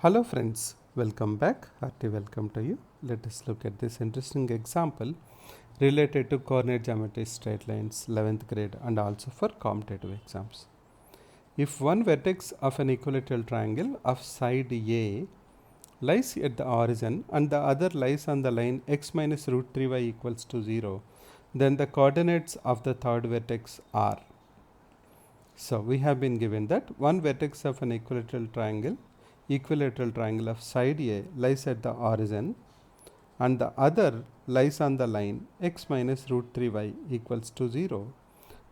Hello friends, welcome back. Hearty welcome to you. Let us look at this interesting example related to coordinate geometry, straight lines, 11th grade, and also for competitive exams. If one vertex of an equilateral triangle of side A lies at the origin and the other lies on the line x minus root 3y equals to 0, then the coordinates of the third vertex are. So we have been given that one vertex of an equilateral triangle of side A lies at the origin and the other lies on the line x minus root 3y equals to 0.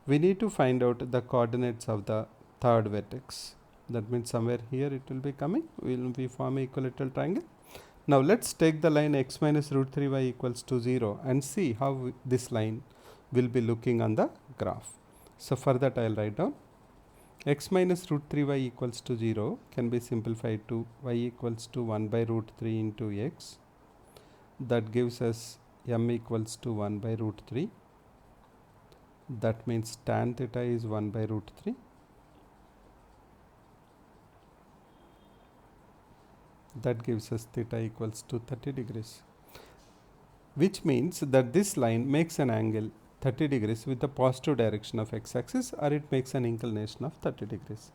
We need to find out the coordinates of the third vertex. That means somewhere here it will be coming, will be form equilateral triangle. Now let's take the line x minus root 3y equals to 0 and see how this line will be looking on the graph. So for that I will write down x minus root 3y equals to 0 can be simplified to y equals to 1 by root 3 into x. That gives us m equals to 1 by root 3. That means tan theta is 1 by root 3. That gives us theta equals to 30 degrees. Which means that this line makes an angle 30 degrees with the positive direction of x-axis, or it makes an inclination of 30 degrees.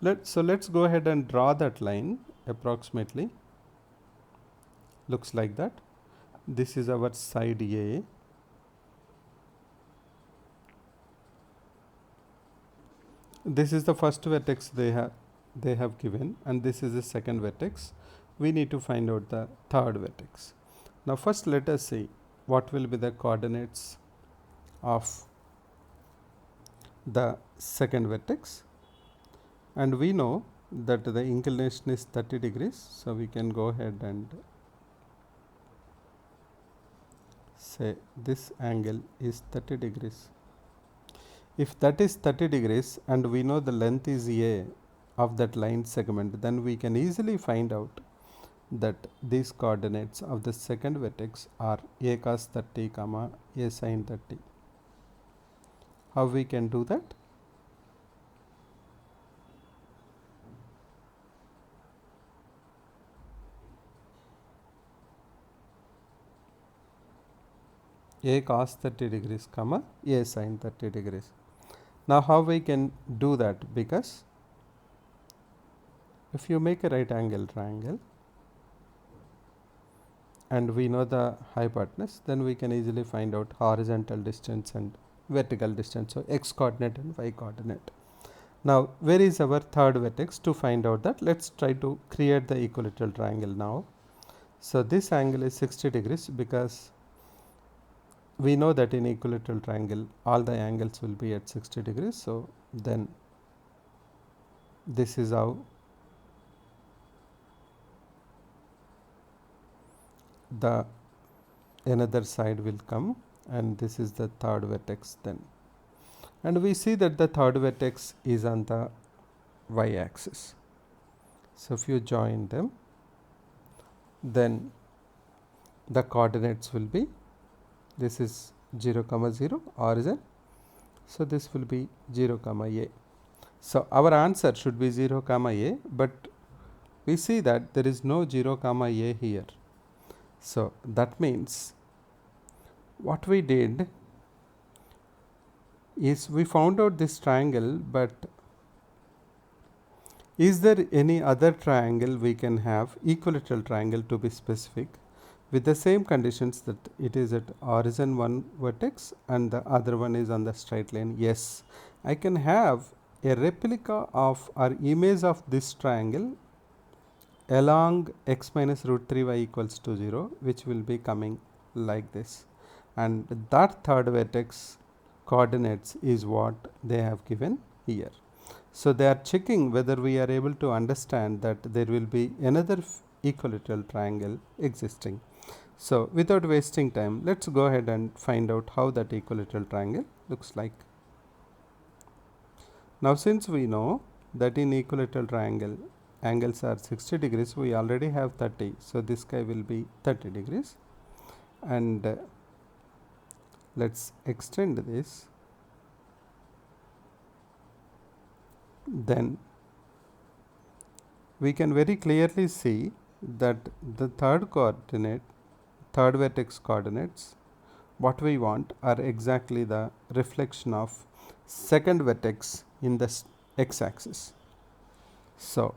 Let's go ahead and draw that line approximately. Looks like that. This is our side A. This is the first vertex they have given, and this is the second vertex. We need to find out the third vertex. Now first let us see what will be the coordinates of the second vertex, and we know that the inclination is 30 degrees, so we can go ahead and say this angle is 30 degrees. If that is 30 degrees and we know the length is A of that line segment, then we can easily find out that these coordinates of the second vertex are A cos 30 comma A sin 30. How we can do that? A cos 30 degrees comma A sin 30 degrees. Now how we can do that? Because if you make a right angle triangle and we know the hypotenuse, then we can easily find out horizontal distance and vertical distance, so x coordinate and y coordinate. Now where is our third vertex? To find out that, let's try to create the equilateral triangle now. So this angle is 60 degrees because we know that in equilateral triangle all the angles will be at 60 degrees. So then this is how the another side will come, and this is the third vertex then. And we see that the third vertex is on the y axis. So if you join them, then the coordinates will be, this is 0 comma 0 origin, so this will be 0 comma A. So our answer should be 0 comma A, but we see that there is no 0 comma A here. So that means what we did is we found out this triangle, but is there any other triangle we can have, equilateral triangle to be specific, with the same conditions that it is at origin one vertex and the other one is on the straight line? Yes, I can have a replica of or image of this triangle along x minus root 3y equals to 0, which will be coming like this, and that third vertex coordinates is what they have given here. So they are checking whether we are able to understand that there will be another equilateral triangle existing. So without wasting time, let's go ahead and find out how that equilateral triangle looks like. Now since we know that in equilateral triangle angles are 60 degrees, we already have 30, so this guy will be 30 degrees, and let's extend this. Then we can very clearly see that the third vertex coordinates, what we want are exactly the reflection of second vertex in the x axis. So,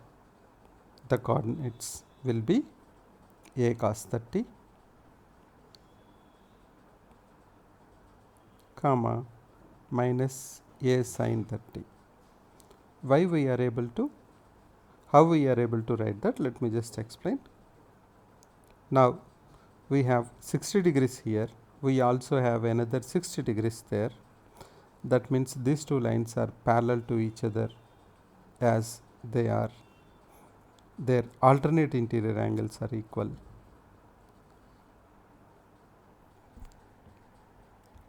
the coordinates will be a cos 30 comma minus a sin 30. Why we are able to, how we are able to write that, let me just explain. Now, we have 60 degrees here, we also have another 60 degrees there. That means these two lines are parallel to each other as they are, their alternate interior angles are equal.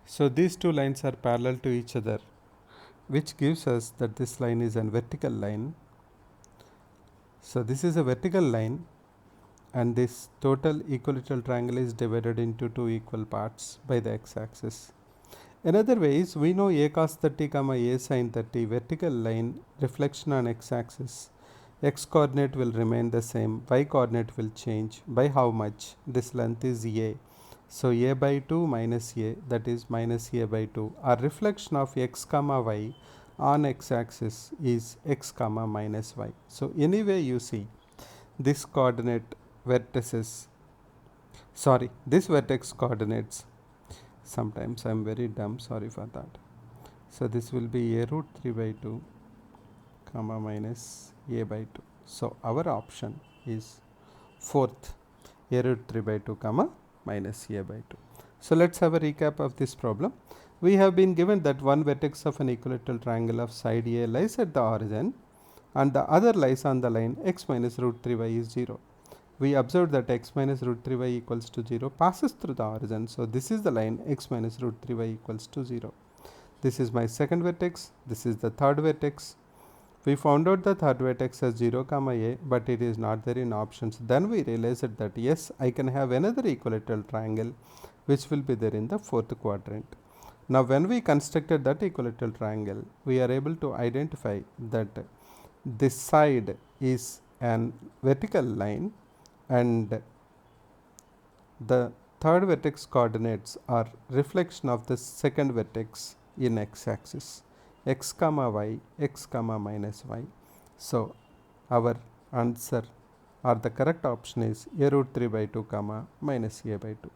So, these two lines are parallel to each other, which gives us that this line is a vertical line. So, this is a vertical line, and this total equilateral triangle is divided into two equal parts by the x axis. Another way is, we know a cos 30 comma a sin 30 vertical line reflection on x axis. X coordinate will remain the same, y coordinate will change. By how much? This length is a. So, a by 2 minus a, that is minus a by 2. Our reflection of x comma y on x axis is x comma minus y. So, anyway you see this coordinate vertices, sorry, this vertex coordinates, sometimes I am very dumb, sorry for that. So, this will be a root 3 by 2 comma minus a by 2. So, our option is fourth, a root 3 by 2 comma minus a by 2. So, let us have a recap of this problem. We have been given that one vertex of an equilateral triangle of side A lies at the origin and the other lies on the line x minus root 3y is 0. We observed that x minus root 3y equals to 0 passes through the origin. So, this is the line x minus root 3y equals to 0. This is my second vertex, this is the third vertex. We found out the third vertex as 0 comma a, but it is not there in options. Then we realized that yes, I can have another equilateral triangle which will be there in the fourth quadrant. Now, when we constructed that equilateral triangle, we are able to identify that this side is an vertical line and the third vertex coordinates are reflection of the second vertex in x axis, x comma y, x comma minus y. So, our answer or the correct option is a root 3 by 2 comma minus a by 2.